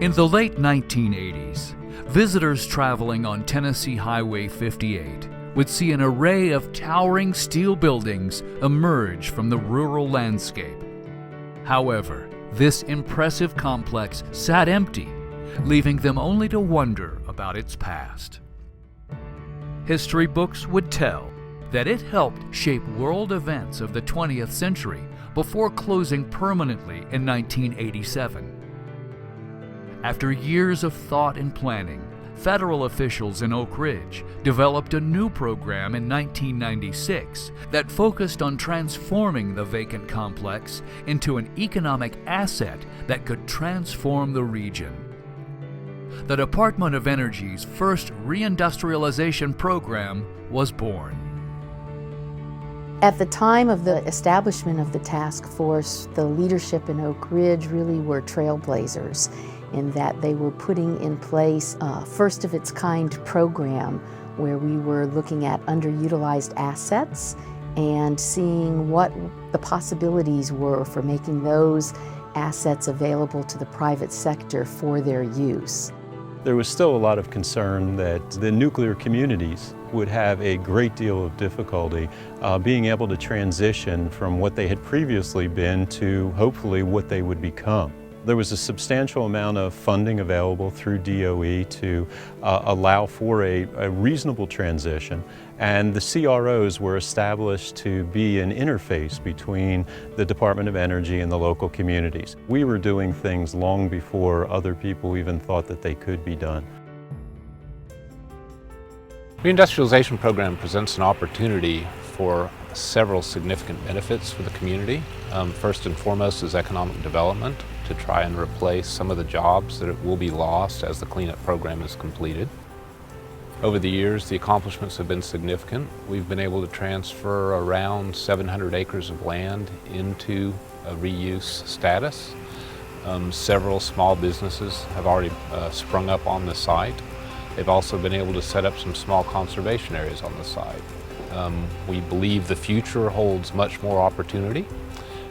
In the late 1980s, visitors traveling on Tennessee Highway 58 would see an array of towering steel buildings emerge from the rural landscape. However, this impressive complex sat empty, leaving them only to wonder about its past. History books would tell that it helped shape world events of the 20th century before closing permanently in 1987. After years of thought and planning, federal officials in Oak Ridge developed a new program in 1996 that focused on transforming the vacant complex into an economic asset that could transform the region. The Department of Energy's first Reindustrialization Program was born. At the time of the establishment of the task force, the leadership in Oak Ridge really were trailblazers in that they were putting in place a first-of-its-kind program where we were looking at underutilized assets and seeing what the possibilities were for making those assets available to the private sector for their use. There was still a lot of concern that the nuclear communities would have a great deal of difficulty being able to transition from what they had previously been to hopefully what they would become. There was a substantial amount of funding available through DOE to allow for a reasonable transition, and the CROs were established to be an interface between the Department of Energy and the local communities. We were doing things long before other people even thought that they could be done. The Reindustrialization Program presents an opportunity for several significant benefits for the community. First and foremost is economic development, to try and replace some of the jobs that will be lost as the cleanup program is completed. Over the years, the accomplishments have been significant. We've been able to transfer around 700 acres of land into a reuse status. Several small businesses have already sprung up on the site. They've also been able to set up some small conservation areas on the site. We believe the future holds much more opportunity,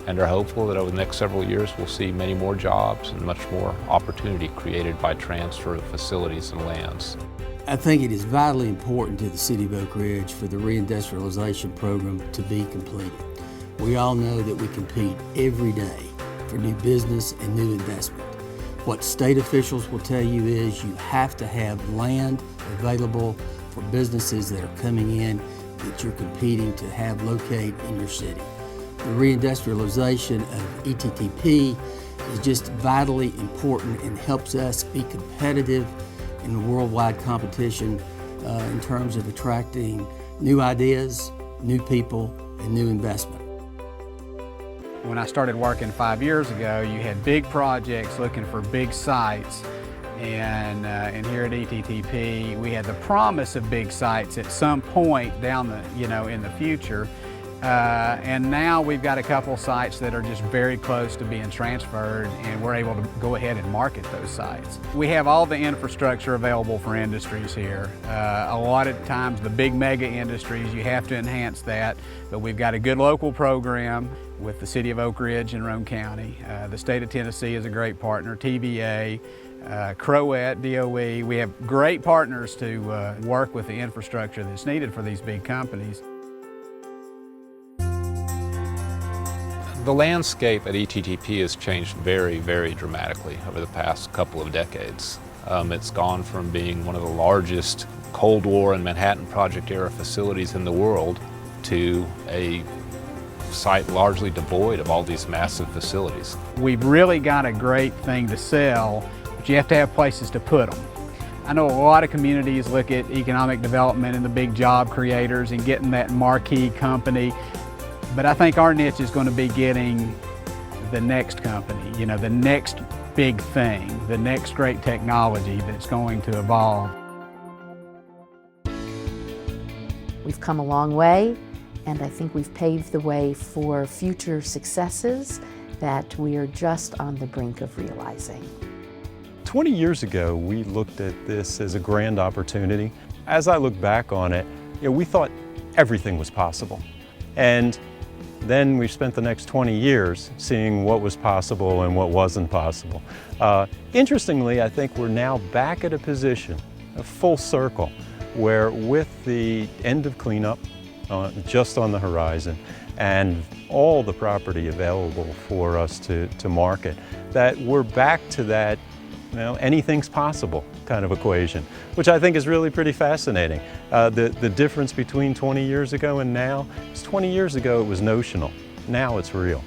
and are hopeful that over the next several years we'll see many more jobs and much more opportunity created by transfer of facilities and lands. I think it is vitally important to the City of Oak Ridge for the Reindustrialization Program to be completed. We all know that we compete every day for new business and new investment. What state officials will tell you is you have to have land available for businesses that are coming in that you're competing to have locate in your city. The reindustrialization of ETTP is just vitally important and helps us be competitive in the worldwide competition in terms of attracting new ideas, new people, and new investment. When I started working 5 years ago, you had big projects looking for big sites, and here at ETTP, we had the promise of big sites at some point down the, in the future. And now we've got a couple sites that are just very close to being transferred, and we're able to go ahead and market those sites. We have all the infrastructure available for industries here. A lot of times the big mega industries, you have to enhance that, but we've got a good local program with the City of Oak Ridge and Roane County. The state of Tennessee is a great partner, TVA, Crowet, DOE. We have great partners to work with the infrastructure that's needed for these big companies. The landscape at ETTP has changed very, very dramatically over the past couple of decades. It's gone from being one of the largest Cold War and Manhattan Project era facilities in the world to a site largely devoid of all these massive facilities. We've really got a great thing to sell, but you have to have places to put them. I know a lot of communities look at economic development and the big job creators and getting that marquee company. But I think our niche is going to be getting the next company, the next big thing, the next great technology that's going to evolve. We've come a long way, and I think we've paved the way for future successes that we are just on the brink of realizing. 20 years ago, we looked at this as a grand opportunity. As I look back on it, we thought everything was possible. And Then we spent the next 20 years seeing what was possible and what wasn't possible. Interestingly, I think we're now back at a position, a full circle, where with the end of cleanup just on the horizon and all the property available for us to market, that we're back to that anything's possible kind of equation, which I think is really pretty fascinating. The difference between 20 years ago and now is 20 years ago it was notional. Now it's real.